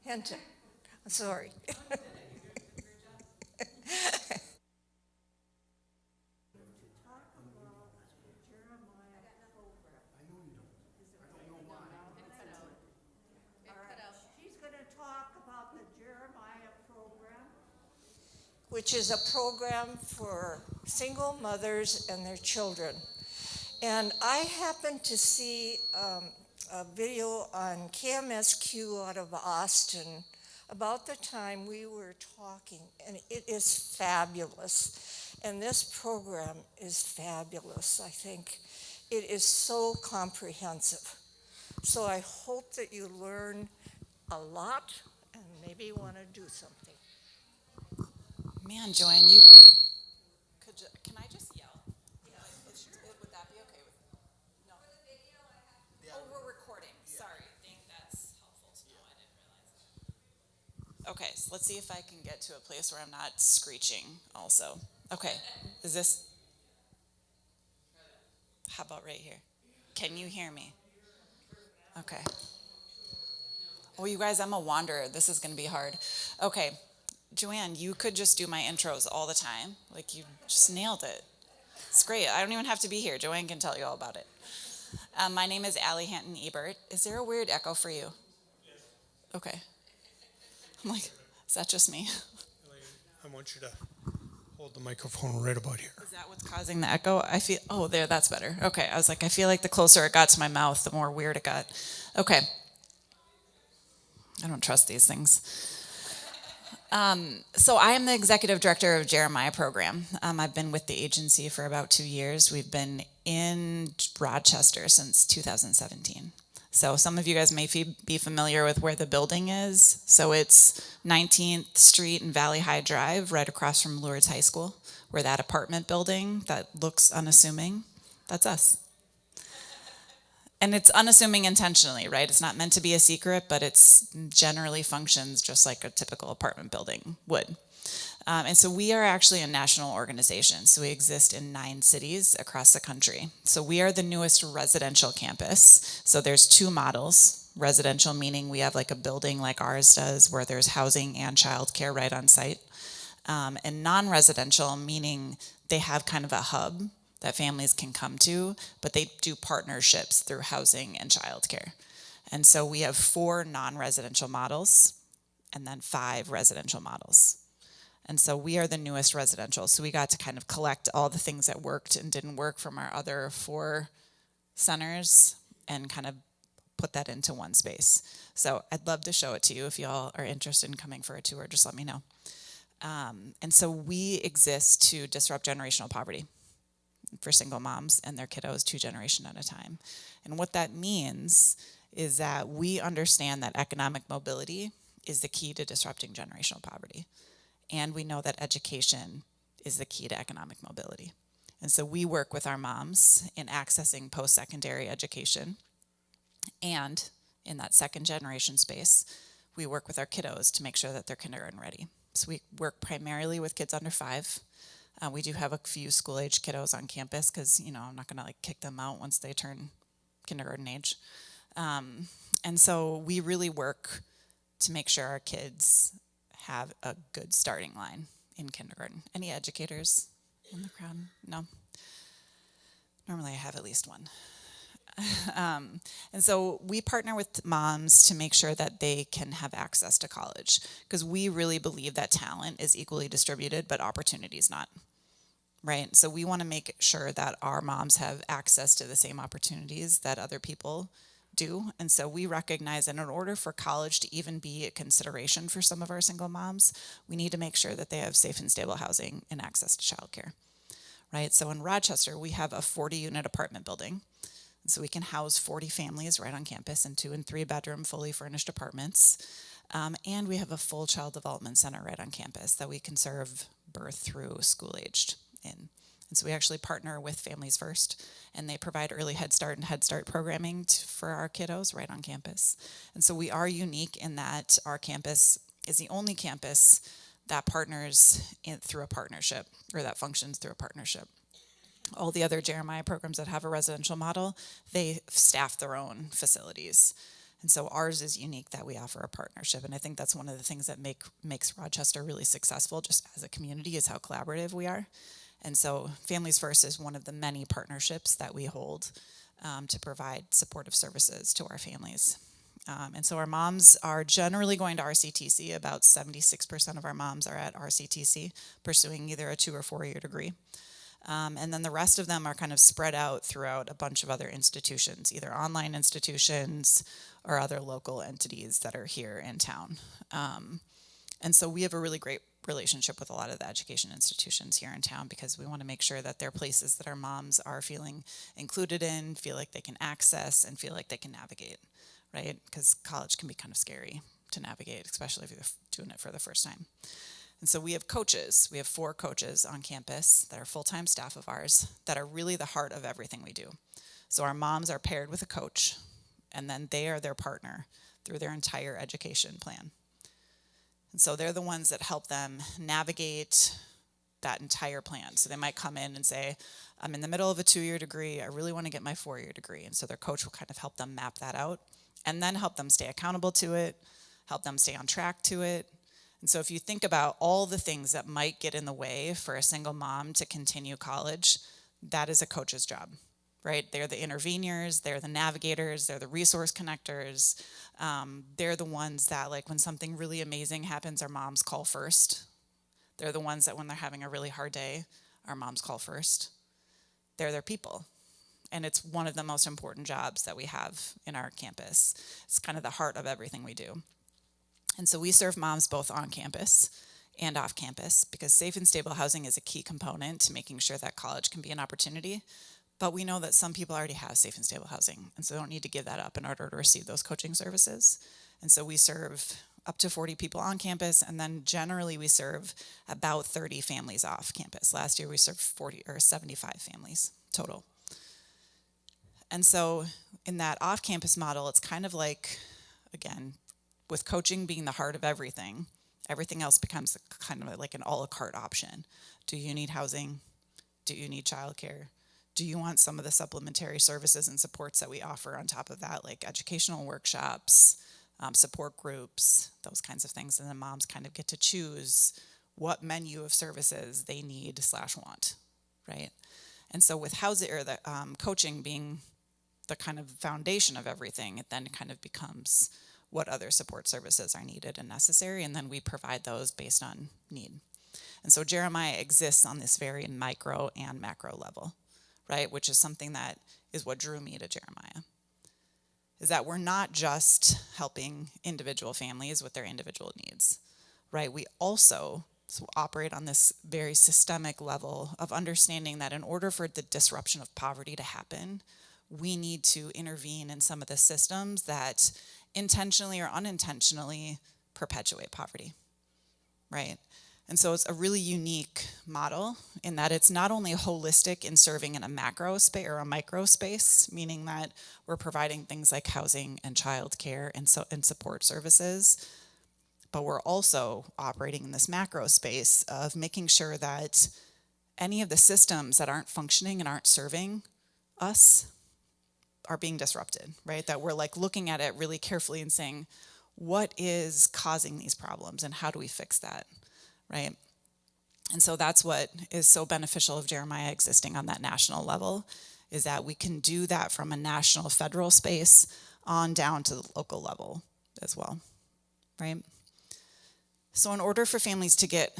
Hanten. Sorry. She's going to talk about the Jeremiah program, which is a program for single mothers and their children. And I happened to see a video on KMSQ out of Austin about the time we were talking, and it is fabulous. And this program is fabulous, I think. It is so comprehensive. So I hope that you learn a lot and maybe want to do something. Man, Joanne, you can I just yell? Would that be okay with? No. Oh, we're recording. Sorry. I think that's helpful to know. I didn't realize that. Okay, so let's see if I can get to a place where I'm not screeching also. Okay. Is this How about right here? Can you hear me? Okay. Oh, you guys, I'm a wanderer. This is going to be hard. Okay. Joanne, you could just do my intros all the time. Like, you just nailed it. It's great. I don't even have to be here. Joanne can tell you all about it. My name is Allie Hanten Ebert. Is there a weird echo for you? Okay. I'm like, is that just me? I want you to hold the microphone right about here. Is that what's causing the echo? Oh, there, that's better. Okay. I was like, I feel like the closer it got to my mouth, the more weird it got. Okay. I don't trust these things. So I am the executive director of Jeremiah program. I've been with the agency for about 2 years. We've been in Rochester since 2017. So some of you guys may be familiar with where the building is. So it's 19th Street and Valley High Drive, right across from Lourdes High School, where that apartment building that looks unassuming, that's us. And it's unassuming intentionally, right? It's not meant to be a secret, but it's generally functions just like a typical apartment building would. And so we are actually a national organization. So we exist in 9 cities across the country. So we are the newest residential campus. So there's 2 models. Residential meaning we have like a building like ours does where there's housing and childcare right on site. And non-residential meaning they have kind of a hub that families can come to, but they do partnerships through housing and childcare. And so we have 4 non-residential models and then 5 residential models. And so we are the newest residential. So we got to kind of collect all the things that worked and didn't work from our other 4 centers and kind of put that into one space. So I'd love to show it to you. If y'all are interested in coming for a tour, just let me know. And so we exist to disrupt generational poverty for single moms and their kiddos 2 generations at a time. And what that means is that we understand that economic mobility is the key to disrupting generational poverty. And we know that education is the key to economic mobility. And so we work with our moms in accessing post-secondary education. And in that second generation space, we work with our kiddos to make sure that they're kindergarten ready. So we work primarily with kids under 5. We do have a few school-age kiddos on campus because, I'm not going to kick them out once they turn kindergarten age. And so we really work to make sure our kids have a good starting line in kindergarten. Any educators in the crowd? No? Normally I have at least one. And so we partner with moms to make sure that they can have access to college because we really believe that talent is equally distributed, but opportunity is not. Right? So we want to make sure that our moms have access to the same opportunities that other people do. And so we recognize that in order for college to even be a consideration for some of our single moms, we need to make sure that they have safe and stable housing and access to childcare. Right? So in Rochester, we have a 40-unit apartment building. So we can house 40 families right on campus in 2- and 3-bedroom fully furnished apartments. And we have a full child development center right on campus that we can serve birth through school-aged in. And so we actually partner with Families First, and they provide early Head Start and Head Start programming for our kiddos right on campus. And so we are unique in that our campus is the only campus that partners through a partnership, or that functions through a partnership. All the other Jeremiah programs that have a residential model, they staff their own facilities. And so ours is unique that we offer a partnership. And I think that's one of the things that makes Rochester really successful just as a community is how collaborative we are. And so Families First is one of the many partnerships that we hold to provide supportive services to our families. And so our moms are generally going to RCTC. About 76% of our moms are at RCTC, pursuing either a 2 or 4 year degree. And then the rest of them are kind of spread out throughout a bunch of other institutions, either online institutions or other local entities that are here in town. And so we have a really great relationship with a lot of the education institutions here in town because we want to make sure that they're places that our moms are feeling included in, feel like they can access, and feel like they can navigate, right? Because college can be kind of scary to navigate, especially if you're doing it for the first time. And so we have coaches. We have 4 coaches on campus that are full-time staff of ours that are really the heart of everything we do. So our moms are paired with a coach, and then they are their partner through their entire education plan. And so they're the ones that help them navigate that entire plan. So they might come in and say, I'm in the middle of a 2 year degree. I really want to get my 4 year degree. And so their coach will kind of help them map that out and then help them stay accountable to it, help them stay on track to it. And so if you think about all the things that might get in the way for a single mom to continue college, that is a coach's job, right? They're the interveners, they're the navigators, they're the resource connectors. They're the ones that, like, when something really amazing happens, our moms call first. They're the ones that when they're having a really hard day, our moms call first. They're their people. And it's one of the most important jobs that we have in our campus. It's kind of the heart of everything we do. And so we serve moms both on campus and off campus because safe and stable housing is a key component to making sure that college can be an opportunity. But we know that some people already have safe and stable housing, and so they don't need to give that up in order to receive those coaching services. And so we serve up to 40 people on campus, and then generally we serve about 30 families off campus. Last year we served 75 families total. And so in that off-campus model, it's kind of like, again, with coaching being the heart of everything, everything else becomes kind of like an a la carte option. Do you need housing? Do you need childcare? Do you want some of the supplementary services and supports that we offer on top of that, like educational workshops, support groups, those kinds of things? And then moms kind of get to choose what menu of services they need/want, right? And so with housing or the coaching being the kind of foundation of everything, it then kind of becomes what other support services are needed and necessary, and then we provide those based on need. And so Jeremiah exists on this very micro and macro level, right? Which is something that is what drew me to Jeremiah, is that we're not just helping individual families with their individual needs, right? We also operate on this very systemic level of understanding that in order for the disruption of poverty to happen, we need to intervene in some of the systems that intentionally or unintentionally perpetuate poverty, right? And so it's a really unique model in that it's not only holistic in serving in a macro space or a micro space, meaning that we're providing things like housing and childcare and support services, but we're also operating in this macro space of making sure that any of the systems that aren't functioning and aren't serving us are being disrupted, right? That we're like looking at it really carefully and saying, what is causing these problems and how do we fix that, right? And so that's what is so beneficial of Jeremiah existing on that national level, is that we can do that from a national federal space on down to the local level as well, right? So in order for families to get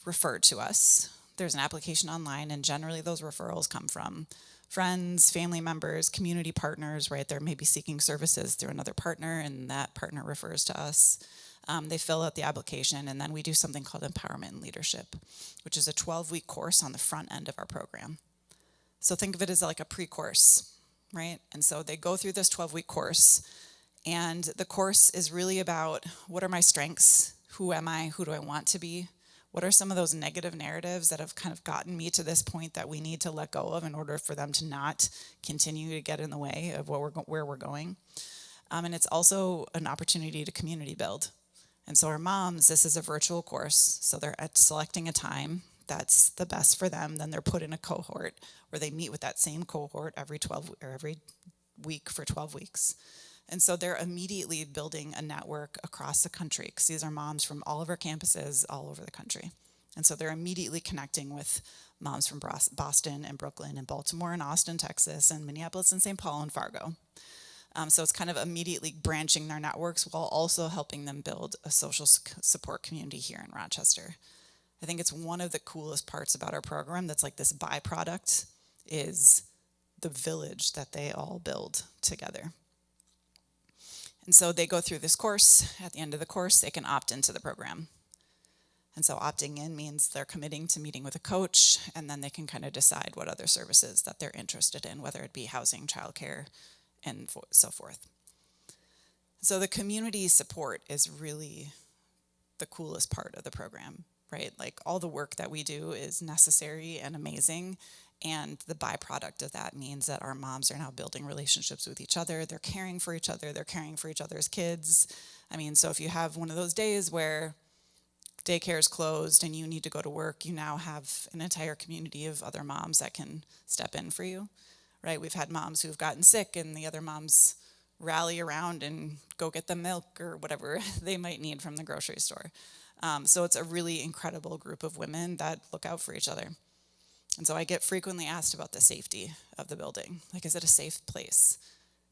referred to us, there's an application online, and generally those referrals come from friends, family members, community partners, right? They're maybe seeking services through another partner, and that partner refers to us. They fill out the application, and then we do something called Empowerment and Leadership, which is a 12-week course on the front end of our program. So think of it as like a pre-course, right? And so they go through this 12-week course, and the course is really about what are my strengths, who am I, who do I want to be, what are some of those negative narratives that have kind of gotten me to this point that we need to let go of in order for them to not continue to get in the way of where we're going. And it's also an opportunity to community build. And so our moms, this is a virtual course, so they're selecting a time that's the best for them. Then they're put in a cohort where they meet with that same cohort every week for 12 weeks. And so they're immediately building a network across the country, because these are moms from all of our campuses all over the country. And so they're immediately connecting with moms from Boston and Brooklyn and Baltimore and Austin, Texas, and Minneapolis and St. Paul and Fargo. So it's kind of immediately branching their networks while also helping them build a social support community here in Rochester. I think it's one of the coolest parts about our program that's like this byproduct is the village that they all build together. And so they go through this course. At the end of the course, they can opt into the program. And so opting in means they're committing to meeting with a coach, and then they can kind of decide what other services that they're interested in, whether it be housing, childcare, and so forth. So the community support is really the coolest part of the program, right? Like all the work that we do is necessary and amazing, and the byproduct of that means that our moms are now building relationships with each other. They're caring for each other. They're caring for each other's kids. I mean, so if you have one of those days where daycare is closed and you need to go to work, you now have an entire community of other moms that can step in for you, right? We've had moms who've gotten sick and the other moms rally around and go get them milk or whatever they might need from the grocery store. So it's a really incredible group of women that look out for each other. And so I get frequently asked about the safety of the building. Like, is it a safe place?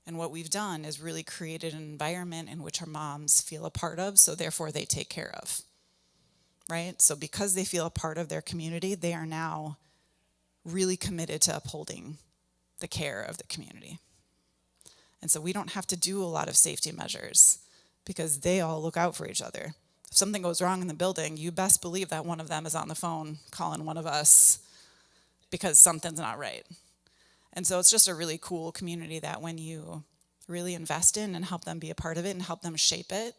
And what we've done is really created an environment in which our moms feel a part of, so therefore they take care of. Right? So because they feel a part of their community, they are now really committed to upholding the care of the community. And so we don't have to do a lot of safety measures because they all look out for each other. If something goes wrong in the building, you best believe that one of them is on the phone calling one of us because something's not right. And so it's just a really cool community that when you really invest in and help them be a part of it and help them shape it,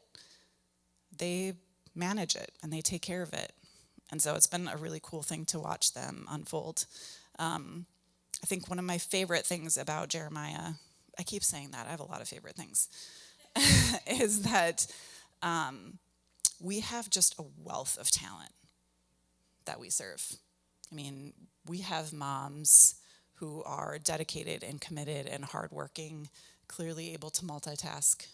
they manage it and they take care of it. And so it's been a really cool thing to watch them unfold. I think one of my favorite things about Jeremiah, I keep saying that, I have a lot of favorite things, is that we have just a wealth of talent that we serve. I mean, we have moms who are dedicated and committed and hardworking, clearly able to multitask.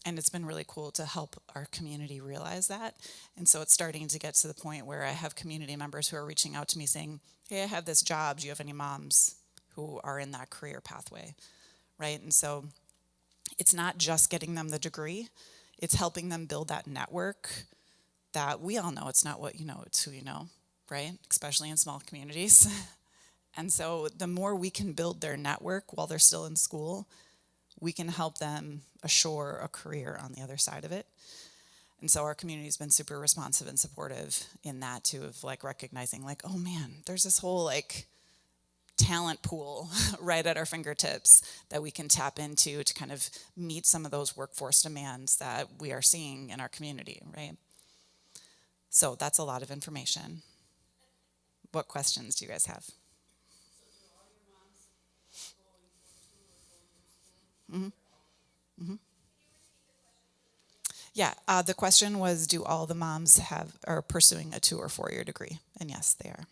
And it's been really cool to help our community realize that. And so it's starting to get to the point where I have community members who are reaching out to me saying, hey, I have this job. Do you have any moms who are in that career pathway? Right? And so it's not just getting them the degree. It's helping them build that network that we all know it's not what you know, it's who you know, right? Especially in small communities. And so the more we can build their network while they're still in school, we can help them assure a career on the other side of it. And so our community has been super responsive and supportive in that too, of like recognizing like, oh man, there's this whole like talent pool right at our fingertips that we can tap into to kind of meet some of those workforce demands that we are seeing in our community, right? So that's a lot of information. What questions do you guys have? Mm-hmm. Mm-hmm. Yeah, the question was, do all the moms are pursuing a 2 or 4 year degree? And yes, they are.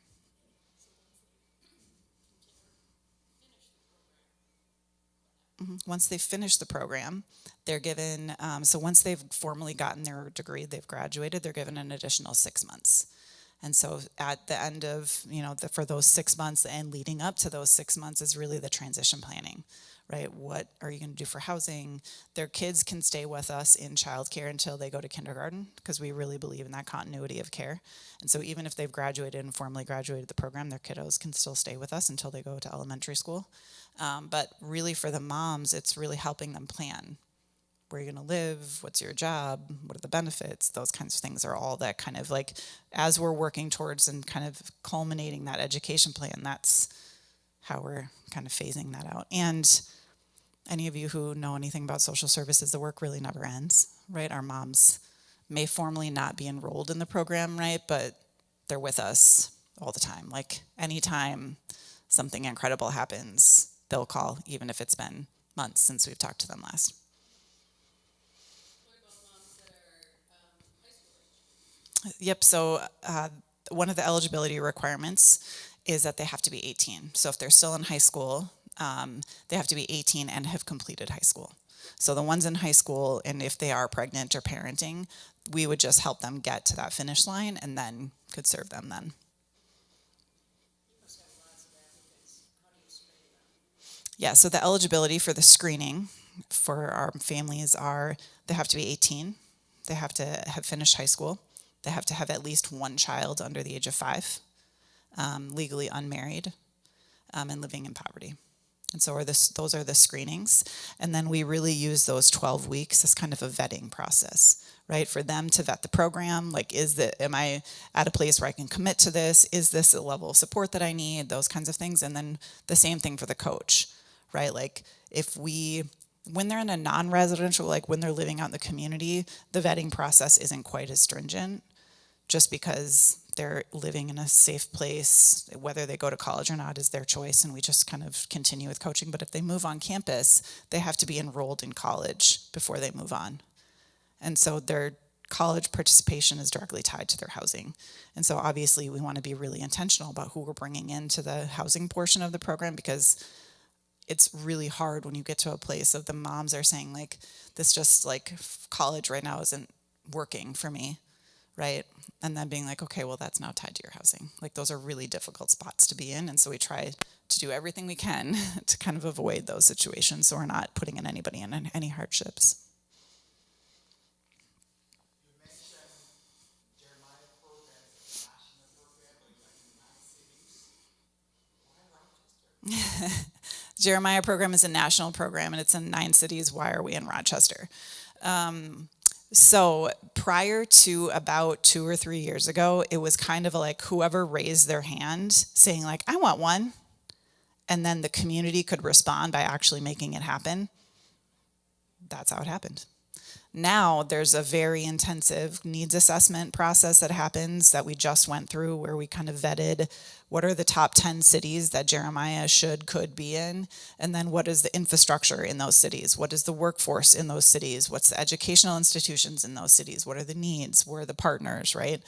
Mm-hmm. Once they finish the program, they're given, so once they've formally gotten their degree, they've graduated, they're given an additional 6 months. And so at the end of, for those 6 months and leading up to those 6 months is really the transition planning, right? What are you going to do for housing? Their kids can stay with us in childcare until they go to kindergarten because we really believe in that continuity of care. And so even if they've graduated and formally graduated the program, their kiddos can still stay with us until they go to elementary school. But really for the moms, it's really helping them plan. Where are you going to live? What's your job? What are the benefits? Those kinds of things are all that kind of like, as we're working towards and kind of culminating that education plan, that's how we're kind of phasing that out. And any of you who know anything about social services, the work really never ends, right? Our moms may formally not be enrolled in the program, right? But they're with us all the time. Like anytime something incredible happens, they'll call, even if it's been months since we've talked to them last. Yep, so one of the eligibility requirements is that they have to be 18. So if they're still in high school, they have to be 18 and have completed high school. So the ones in high school, and if they are pregnant or parenting, we would just help them get to that finish line and then could serve them then. Yeah, so the eligibility for the screening for our families are they have to be 18, they have to have finished high school, they have to have at least one child under the age of 5, legally unmarried, and living in poverty. And so those are the screenings. And then we really use those 12 weeks as kind of a vetting process, right? For them to vet the program, like am I at a place where I can commit to this? Is this a level of support that I need? Those kinds of things. And then the same thing for the coach, right? Like when they're in a non-residential, like when they're living out in the community, the vetting process isn't quite as stringent just because they're living in a safe place. Whether they go to college or not is their choice, and we just kind of continue with coaching. But if they move on campus, they have to be enrolled in college before they move on. And so their college participation is directly tied to their housing. And so obviously we want to be really intentional about who we're bringing into the housing portion of the program, because it's really hard when you get to a place of the moms are saying, like, this just like college right now isn't working for me, right? And then being like, okay, well, that's now tied to your housing. Like, those are really difficult spots to be in. And so we try to do everything we can to kind of avoid those situations so we're not putting anybody in any hardships. You mentioned Jeremiah program is a national program, like in 9 cities. Why Rochester? Jeremiah program is a national program, and it's in 9 cities. Why are we in Rochester? So prior to about 2 or 3 years ago, it was kind of like whoever raised their hand saying like, I want one. And then the community could respond by actually making it happen. That's how it happened. Now there's a very intensive needs assessment process that happens that we just went through, where we kind of vetted what are the top 10 cities that Jeremiah could be in, and then what is the infrastructure in those cities, what is the workforce in those cities, what's the educational institutions in those cities, what are the needs, where are the partners, right?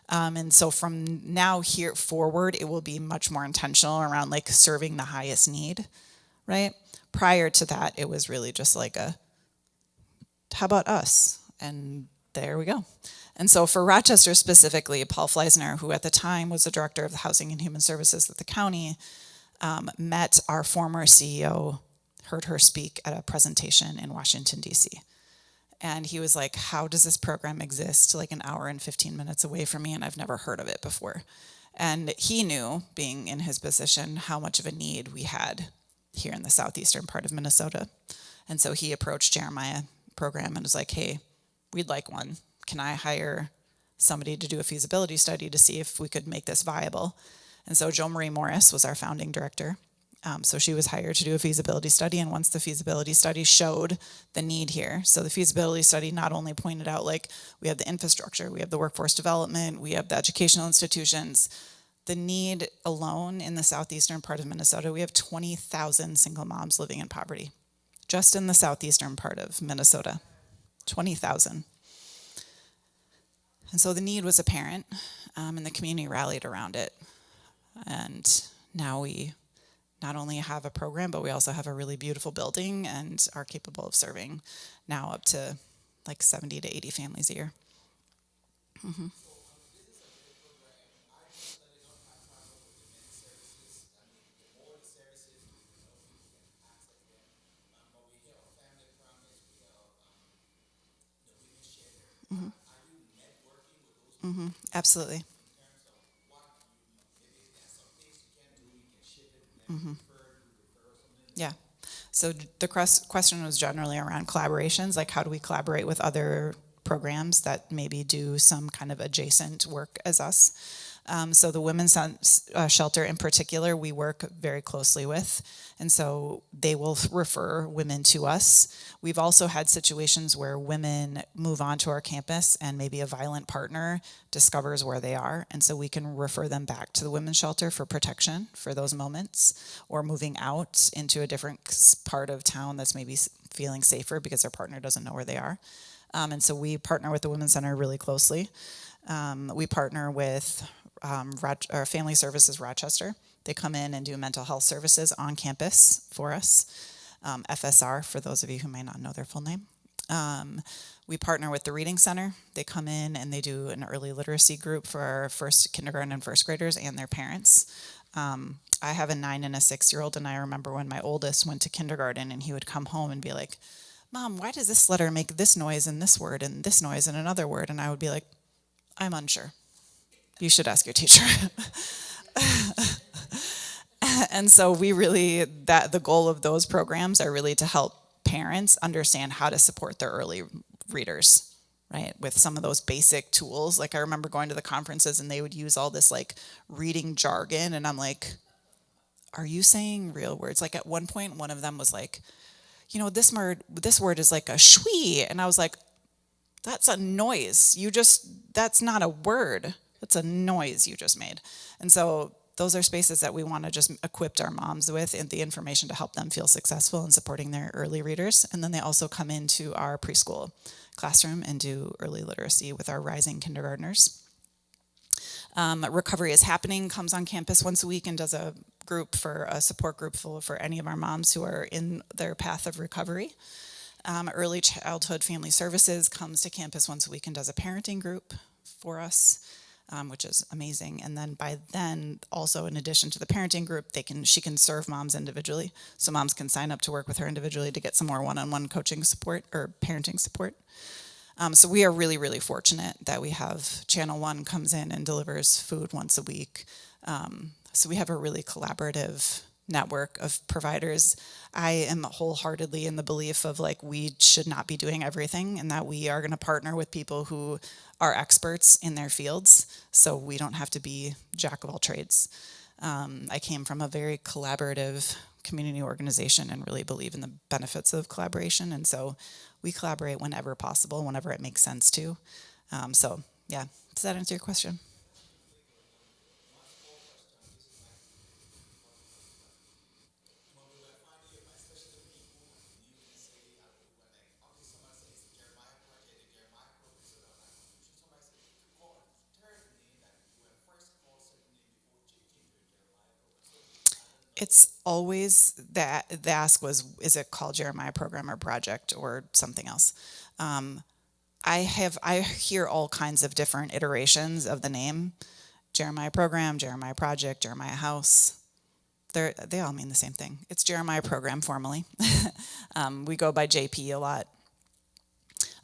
And so from now here forward, it will be much more intentional around like serving the highest need, right? Prior to that, it was really just like how about us? And there we go. And so for Rochester specifically, Paul Fleisner, who at the time was the director of the Housing and Human Services at the county, met our former CEO, heard her speak at a presentation in Washington, D.C. And he was like, how does this program exist like an hour and 15 minutes away from me? And I've never heard of it before. And he knew, being in his position, how much of a need we had here in the southeastern part of Minnesota. And so he approached Jeremiah program and was like, hey, we'd like one. Can I hire somebody to do a feasibility study to see if we could make this viable? And so Jo Marie Morris was our founding director. So she was hired to do a feasibility study, and once the feasibility study showed the need here, so the feasibility study not only pointed out like we have the infrastructure, we have the workforce development, we have the educational institutions, the need alone in the southeastern part of Minnesota, we have 20,000 single moms living in poverty. Just in the southeastern part of Minnesota, 20,000. And so the need was apparent, and the community rallied around it. And now we not only have a program, but we also have a really beautiful building and are capable of serving now up to like 70 to 80 families a year. Mm-hmm. Mm-hmm. Mm-hmm. Absolutely. Mm-hmm. Yeah. So the question was generally around collaborations, like how do we collaborate with other programs that maybe do some kind of adjacent work as us. So the women's shelter in particular, we work very closely with, and so they will refer women to us. We've also had situations where women move onto our campus and maybe a violent partner discovers where they are, and so we can refer them back to the women's shelter for protection for those moments, or moving out into a different part of town that's maybe feeling safer because their partner doesn't know where they are. And so we partner with the Women's Center really closely. We partner with Family Services Rochester, They come in and do mental health services on campus for us. FSR, for those of you who may not know their full name. We partner with the Reading Center. They come in and they do an early literacy group for our first kindergarten and first graders and their parents. I have a 9 and a 6-year-old, and I remember when my oldest went to kindergarten and he would come home and be like, Mom, why does this letter make this noise in this word and this noise in another word? And I would be like, I'm unsure. You should ask your teacher. And so the goal of those programs are really to help parents understand how to support their early readers, right? With some of those basic tools. Like I remember going to the conferences and they would use all this like reading jargon. And I'm like, are you saying real words? Like at one point, one of them was like, this word is like a shwee. And I was like, that's a noise. That's not a word. That's a noise you just made. And so those are spaces that we want to just equip our moms with and the information to help them feel successful in supporting their early readers. And then they also come into our preschool classroom and do early literacy with our rising kindergartners. Recovery is Happening comes on campus once a week and does a support group for any of our moms who are in their path of recovery. Early Childhood Family Services comes to campus once a week and does a parenting group for us. Which is amazing. And then by then, also in addition to the parenting group, she can serve moms individually. So moms can sign up to work with her individually to get some more one-on-one coaching support or parenting support. So we are really, really fortunate that we have Channel 1 comes in and delivers food once a week. So we have a really collaborative network of providers. I am wholeheartedly in the belief of like we should not be doing everything and that we are going to partner with people who are experts in their fields so we don't have to be jack of all trades. I came from a very collaborative community organization and really believe in the benefits of collaboration, and so we collaborate whenever possible, whenever it makes sense to. So yeah, does that answer your question? It's always that the ask was, is it called Jeremiah Program or Project or something else? I hear all kinds of different iterations of the name. Jeremiah Program, Jeremiah Project, Jeremiah House. They all mean the same thing. It's Jeremiah Program formally. We go by JP a lot.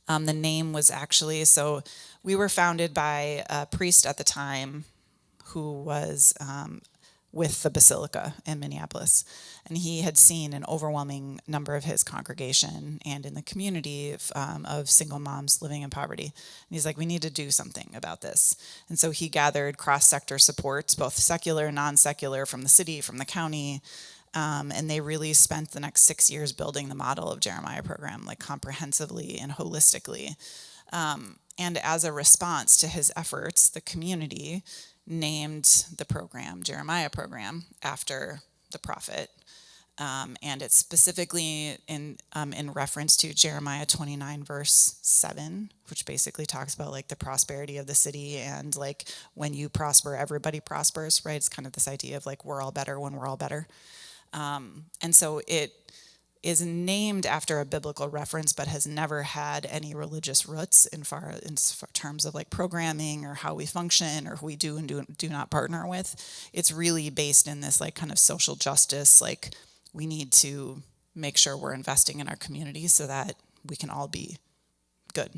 The name was actually, so we were founded by a priest at the time who was with the Basilica in Minneapolis. And he had seen an overwhelming number of his congregation and in the community of single moms living in poverty. And he's like, we need to do something about this. And so he gathered cross-sector supports, both secular and non-secular, from the city, from the county, and they really spent the next 6 years building the model of Jeremiah Program, like comprehensively and holistically. And as a response to his efforts, the community named the program Jeremiah Program after the prophet. And it's specifically in reference to Jeremiah 29 verse 7, which basically talks about like the prosperity of the city and like when you prosper, everybody prospers, right? It's kind of this idea of like we're all better when we're all better. And so it is named after a biblical reference, but has never had any religious roots in terms of like programming or how we function or who we do and do not partner with. It's really based in this like kind of social justice, like we need to make sure we're investing in our community so that we can all be good.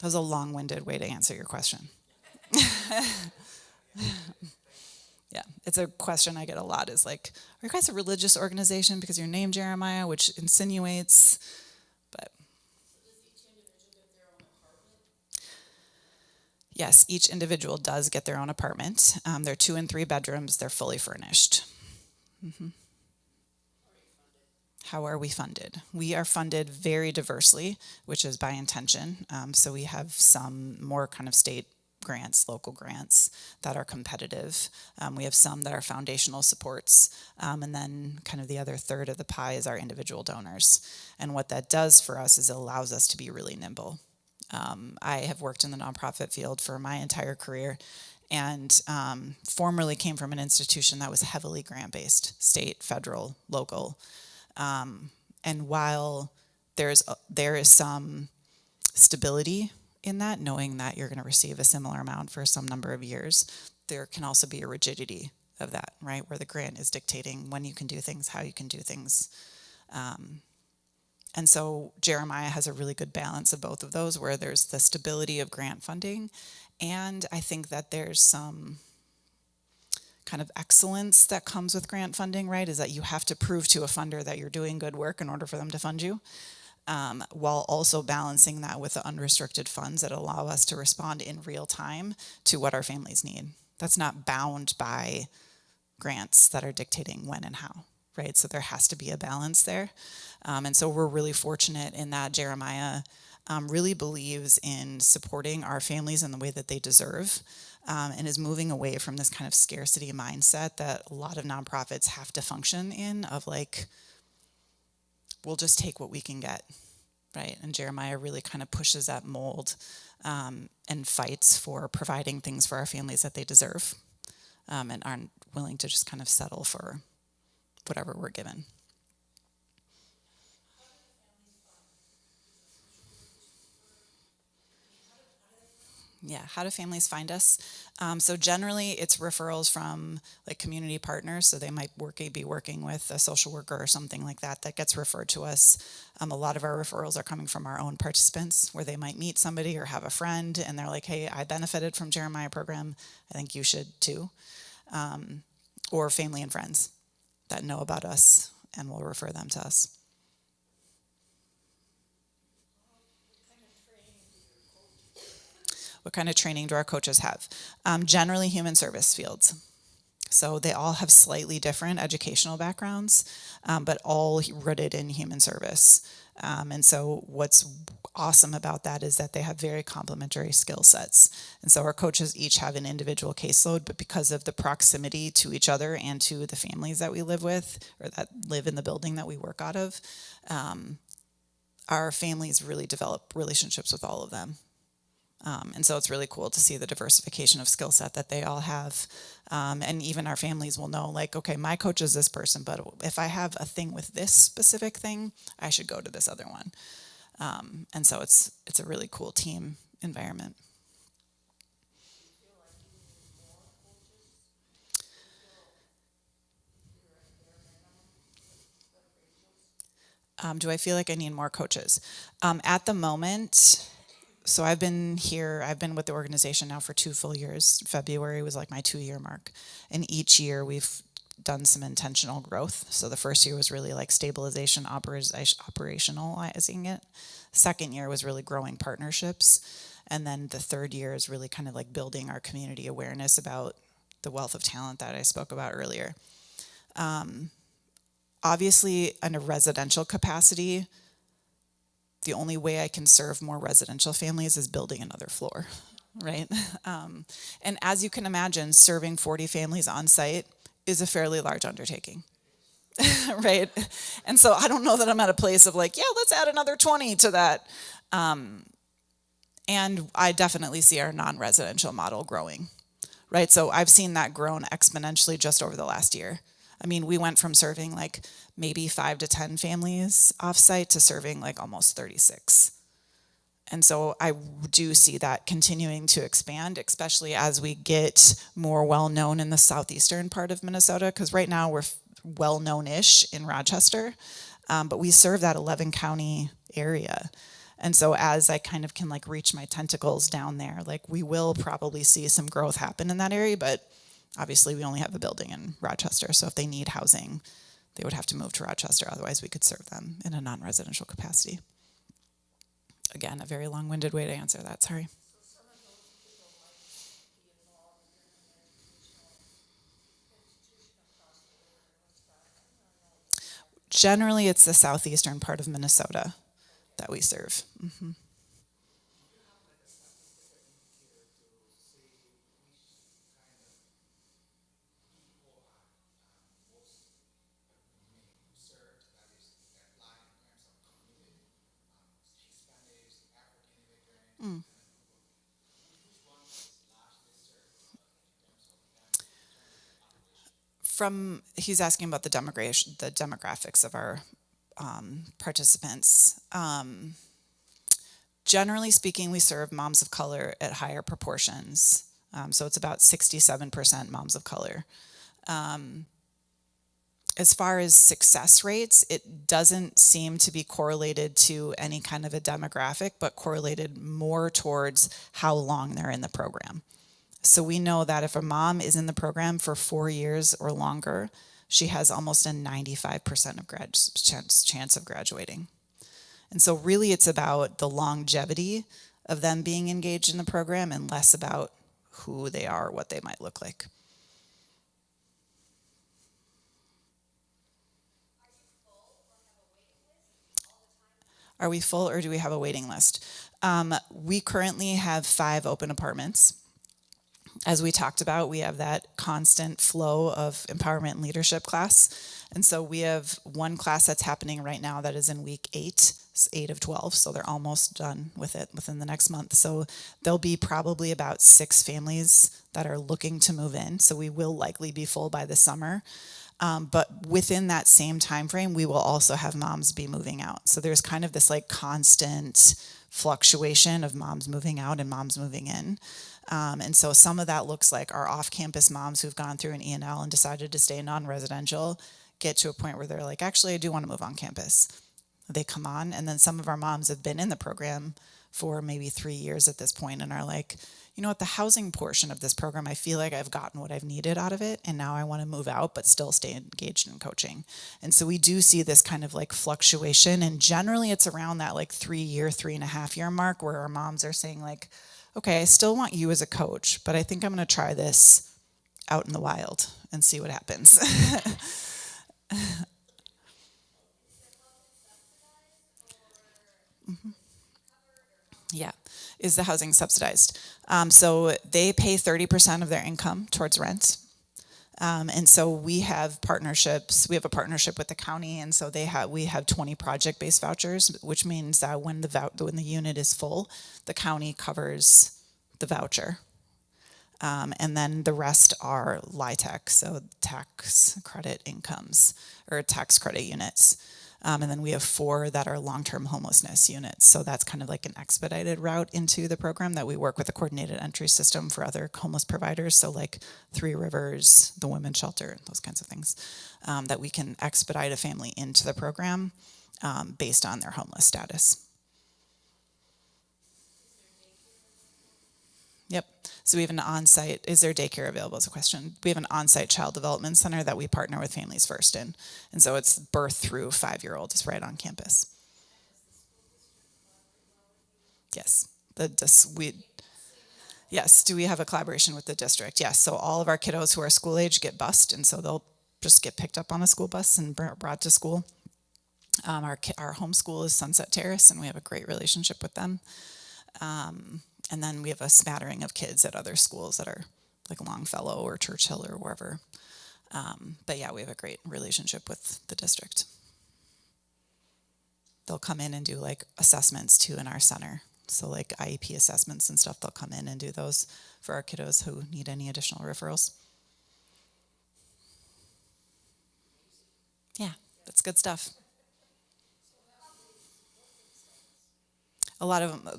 That was a long-winded way to answer your question. Yeah, it's a question I get a lot is like, are you guys a religious organization because you're named Jeremiah, which insinuates, but. Yes, each individual does get their own apartment. They're 2 and 3 bedrooms. They're fully furnished. Mm-hmm. How are we funded? We are funded very diversely, which is by intention. So we have some more kind of state grants, local grants that are competitive. We have some that are foundational supports. And then kind of the other third of the pie is our individual donors. And what that does for us is it allows us to be really nimble. I have worked in the nonprofit field for my entire career, and formerly came from an institution that was heavily grant-based, state, federal, local. And while there is some stability in that, knowing that you're going to receive a similar amount for some number of years, there can also be a rigidity of that, right? Where the grant is dictating when you can do things, how you can do things. And so Jeremiah has a really good balance of both of those, where there's the stability of grant funding, and I think that there's some kind of excellence that comes with grant funding, right? Is that you have to prove to a funder that you're doing good work in order for them to fund you, while also balancing that with the unrestricted funds that allow us to respond in real time to what our families need. That's not bound by grants that are dictating when and how, right? So there has to be a balance there. And so we're really fortunate in that Jeremiah really believes in supporting our families in the way that they deserve, and is moving away from this kind of scarcity mindset that a lot of nonprofits have to function in, of like, we'll just take what we can get, right? And Jeremiah really kind of pushes that mold, and fights for providing things for our families that they deserve, and aren't willing to just kind of settle for whatever we're given. Yeah, how do families find us? So generally, it's referrals from like community partners. So they might be working with a social worker or something like that gets referred to us. A lot of our referrals are coming from our own participants, where they might meet somebody or have a friend, and they're like, "Hey, I benefited from Jeremiah program. I think you should too." Or family and friends that know about us and will refer them to us. What kind of training do our coaches have? Generally human service fields. So they all have slightly different educational backgrounds, but all rooted in human service. And so what's awesome about that is that they have very complementary skill sets. And so our coaches each have an individual caseload, but because of the proximity to each other and to the families that we live with, or that live in the building that we work out of, our families really develop relationships with all of them. And so it's really cool to see the diversification of skill set that they all have. And even our families will know, like, okay, my coach is this person, but if I have a thing with this specific thing, I should go to this other one. And so it's a really cool team environment. Do I feel like I need more coaches? At the moment, so I've been with the organization now for 2 full years. February was like my 2-year mark. And each year we've done some intentional growth. So the first year was really like stabilization, operationalizing it. Second year was really growing partnerships. And then the third year is really kind of like building our community awareness about the wealth of talent that I spoke about earlier. Obviously, in a residential capacity, the only way I can serve more residential families is building another floor, right? And as you can imagine, serving 40 families on site is a fairly large undertaking, right? And so I don't know that I'm at a place of like, yeah, let's add another 20 to that. And I definitely see our non-residential model growing, right? So I've seen that grown exponentially just over the last year. I mean, we went from serving like maybe 5 to 10 families offsite to serving like almost 36. And so I do see that continuing to expand, especially as we get more well-known in the southeastern part of Minnesota, because right now we're well-known-ish in Rochester, but we serve that 11-county area. And so as I kind of can like reach my tentacles down there, like we will probably see some growth happen in that area, but obviously we only have a building in Rochester, so if they need housing, they would have to move to Rochester. Otherwise, we could serve them in a non-residential capacity. Again, a very long-winded way to answer that, sorry. Generally, it's the southeastern part of Minnesota that we serve. Mm-hmm. He's asking about the demographics of our participants. Generally speaking, we serve moms of color at higher proportions. So it's about 67% moms of color. As far as success rates, it doesn't seem to be correlated to any kind of a demographic, but correlated more towards how long they're in the program. So we know that if a mom is in the program for 4 years or longer, she has almost a 95% of chance of graduating. And so really it's about the longevity of them being engaged in the program and less about who they are, what they might look like. Are we full or do we have a waiting list? We currently have 5 open apartments. As we talked about, we have that constant flow of empowerment and leadership class. And so we have one class that's happening right now that is in week 8. It's 8 of 12, so they're almost done with it within the next month. So there'll be probably about 6 families that are looking to move in. So we will likely be full by the summer. But within that same time frame, we will also have moms be moving out. So there's kind of this like constant fluctuation of moms moving out and moms moving in. And so some of that looks like our off-campus moms who've gone through an E&L and decided to stay non-residential get to a point where they're like, actually, I do want to move on campus. They come on, and then some of our moms have been in the program for maybe 3 years at this point and are like, you know what, the housing portion of this program, I feel like I've gotten what I've needed out of it, and now I want to move out but still stay engaged in coaching. And so we do see this kind of like fluctuation, and generally it's around that like 3.5 year mark where our moms are saying like, okay, I still want you as a coach, but I think I'm going to try this out in the wild and see what happens. Yeah. Is the housing subsidized? So they pay 30% of their income towards rent. And so we have partnerships. We have a partnership with the county, and so we have 20 project-based vouchers, which means that when the unit is full, the county covers the voucher. And then the rest are LIHTC, so tax credit incomes or tax credit units. And then we have 4 that are long-term homelessness units. So that's kind of like an expedited route into the program that we work with a coordinated entry system for other homeless providers. So like 3 Rivers, the Women's Shelter, those kinds of things, that we can expedite a family into the program based on their homeless status. Yep. So we have an on-site, is there daycare available is a question. We have an on-site child development center that we partner with Families First in. And so it's birth through 5-year-old. It's right on campus. Yes. Yes. Do we have a collaboration with the district? Yes. So all of our kiddos who are school age get bused, and so they'll just get picked up on a school bus and brought to school. Our home school is Sunset Terrace, and we have a great relationship with them. And then we have a smattering of kids at other schools that are like Longfellow or Churchill or wherever. But yeah, we have a great relationship with the district. They'll come in and do like assessments too in our center. So like IEP assessments and stuff, they'll come in and do those for our kiddos who need any additional referrals. Yeah, that's good stuff.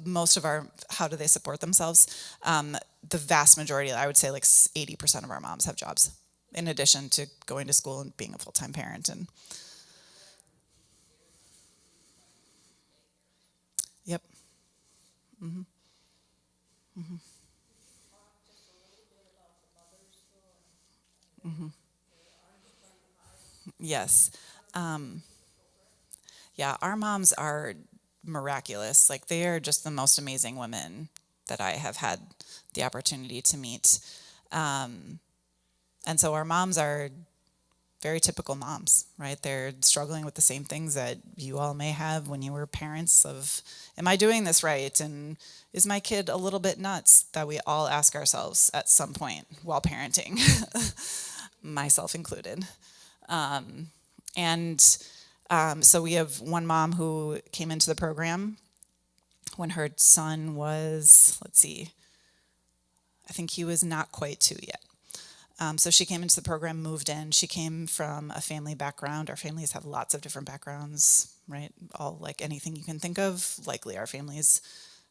Most of our, how do they support themselves? The vast majority, I would say like 80% of our moms have jobs, in addition to going to school and being a full-time parent. And yep. Mm-hmm. Mm-hmm. Mm-hmm. Yes. Yeah, our moms are miraculous. Like they are just the most amazing women that I have had the opportunity to meet. And so our moms are very typical moms, right? They're struggling with the same things that you all may have when you were parents of, am I doing this right? And is my kid a little bit nuts? That we all ask ourselves at some point while parenting, myself included. So we have one mom who came into the program when her son was, I think he was not quite 2 yet. So she came into the program, moved in. She came from a family background. Our families have lots of different backgrounds, right? All like anything you can think of. Likely our families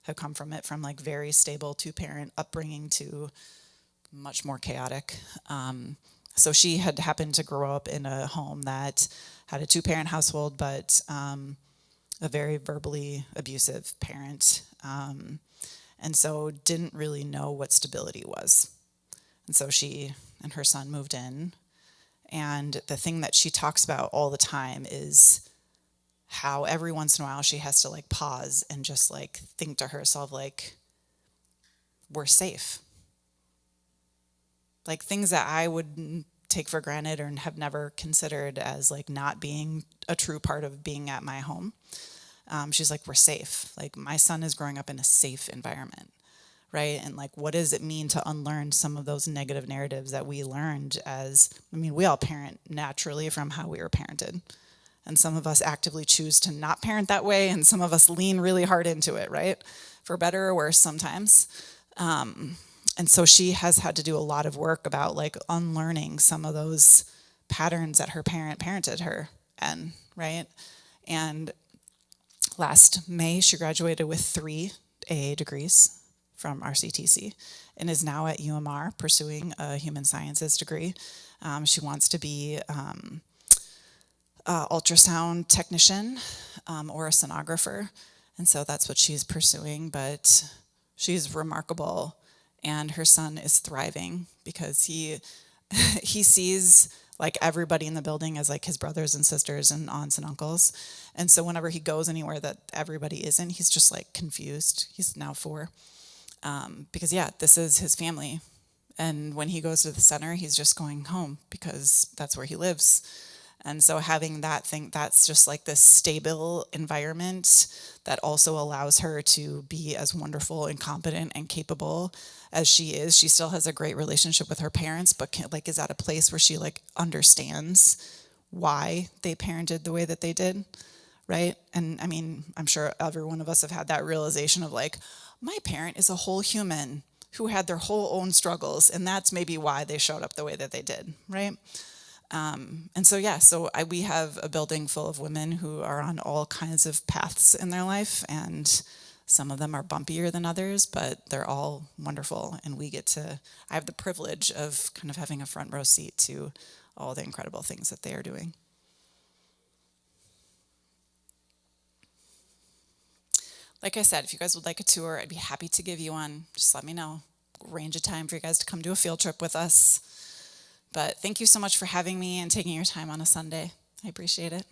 have come from it, from like very stable 2-parent upbringing to much more chaotic. So she had happened to grow up in a home that had a 2-parent household, but a very verbally abusive parent. And so didn't really know what stability was. And so she and her son moved in. And the thing that she talks about all the time is how every once in a while she has to like pause and just like think to herself, like, we're safe. Like things that I would take for granted or have never considered as like not being a true part of being at my home. She's like, we're safe. Like my son is growing up in a safe environment, right? And like, what does it mean to unlearn some of those negative narratives that we learned as, I mean, we all parent naturally from how we were parented. And some of us actively choose to not parent that way, and some of us lean really hard into it, right? For better or worse sometimes. And so she has had to do a lot of work about like unlearning some of those patterns that her parent parented her in, right? And last May, she graduated with 3 AA degrees from RCTC and is now at UMR pursuing a human sciences degree. She wants to be an ultrasound technician or a sonographer. And so that's what she's pursuing, but she's remarkable. And her son is thriving because he sees like everybody in the building as like his brothers and sisters and aunts and uncles. And so whenever he goes anywhere that everybody isn't, he's just like confused. He's now 4. Because yeah, this is his family. And when he goes to the center, he's just going home because that's where he lives. And so having that thing, that's just like this stable environment that also allows her to be as wonderful and competent and capable as she is. She still has a great relationship with her parents, but is at a place where she like understands why they parented the way that they did, right? And I mean, I'm sure every one of us have had that realization of like, my parent is a whole human who had their whole own struggles, and that's maybe why they showed up the way that they did, right? And so, yeah, we have a building full of women who are on all kinds of paths in their life, and some of them are bumpier than others, but they're all wonderful. And I have the privilege of kind of having a front row seat to all the incredible things that they are doing. Like I said, if you guys would like a tour, I'd be happy to give you one. Just let me know. Range of time for you guys to come do a field trip with us. But thank you so much for having me and taking your time on a Sunday. I appreciate it.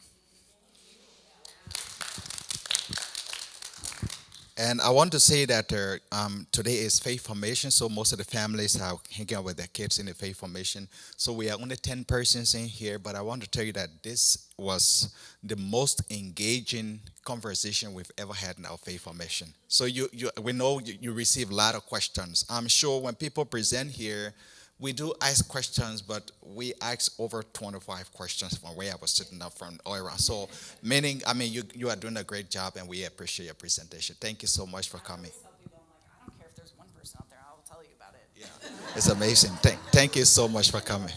And I want to say that today is faith formation, so most of the families are hanging out with their kids in the faith formation. So we are only 10 persons in here, but I want to tell you that this was the most engaging conversation we've ever had in our faith formation. So we know you receive a lot of questions. I'm sure when people present here, we do ask questions, but we ask over 25 questions from where I was sitting up from all around. So, meaning, I mean, you are doing a great job, and we appreciate your presentation. Thank you so much for coming. I don't care if there's one person out there, I'll tell you about it. Yeah, it's amazing. Thank you so much for coming.